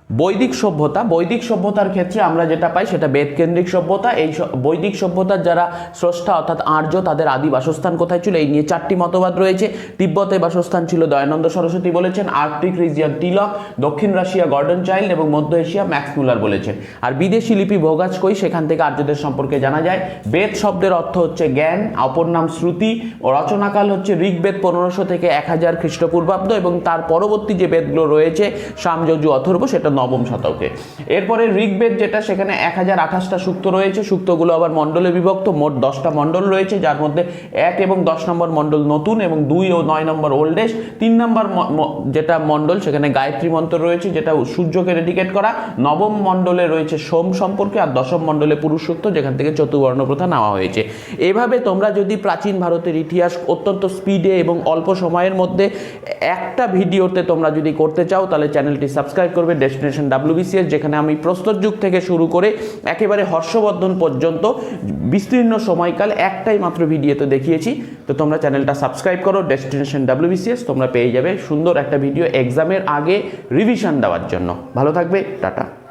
বৈদিক সভ্যতার ক্ষেত্রে আমরা যেটা পাই সেটা বেদকেন্দ্রিক সভ্যতা। এই বৈদিক সভ্যতার যারা স্রষ্টা অর্থাৎ আর্য, তাদের আদি বাসস্থান কোথায় ছিল এই নিয়ে 4টি মতবাদ রয়েছে। তিব্বতে বাসস্থান ছিল দয়ানন্দ সরস্বতী বলেছেন, আর্কটিক রিজিয়ন টিলক, দক্ষিণ রাশিয়া গর্ডন চাইল্ড এবং মধ্য এশিয়া ম্যাক্স মুলার বলেছেন। আর বিদেশি লিপি ভোগাজকই, সেখান থেকে আর্যদের সম্পর্কে জানা যায়। বেদ শব্দের অর্থ হচ্ছে জ্ঞান, অপর নাম শ্রুতি, ও রচনাকাল হচ্ছে ঋগ্বেদ 1500 থেকে 1000 খ্রিস্টপূর্বাব্দ এবং তার পরবর্তী যে বেদগুলো রয়েছে সাম, যজু, অথর্ব সেটা নবম শতকে। এরপরে ঋগ্বেদ যেটা, সেখানে 1028টা সূক্ত রয়েছে। সূক্তগুলো আবার মণ্ডলে বিভক্ত, মোট 10টা মণ্ডল রয়েছে, যার মধ্যে 1 এবং 10 নম্বর মণ্ডল নতুন এবং 2 ও 9 নম্বর ওল্ডেস্ট। 3 নম্বর যেটা মণ্ডল সেখানে গায়ত্রী মন্ত্র রয়েছে, যেটা সূর্যকে ডেডিকেট করা। নবম মণ্ডলে রয়েছে সোম সম্পর্কে, আর দশম মণ্ডলে পুরুষ সূক্ত, যেখান থেকে চতুর্বর্ণ প্রথা নেওয়া হয়েছে। এভাবে তোমরা যদি প্রাচীন ভারতের ইতিহাস অত্যন্ত স্পিডে এবং অল্প সময়ের মধ্যে একটা ভিডিওতে তোমরা যদি করতে চাও, তাহলে চ্যানেলটি সাবস্ক্রাইব করবে ডেস্টিনেশন WBCS, যেখানে আমি প্রস্তর যুগ থেকে শুরু করে একেবারে হর্ষবর্ধন পর্যন্ত বিস্তীর্ণ সময়কাল একটাই মাত্র ভিডিওতে দেখিয়েছি। তো তোমরা চ্যানেলটা সাবস্ক্রাইব করো ডেস্টিনেশন WBCS, তোমরা পেয়ে যাবে সুন্দর একটা ভিডিও এক্সামের আগে রিভিশন দেওয়ার জন্য। ভালো থাকবে, টাটা।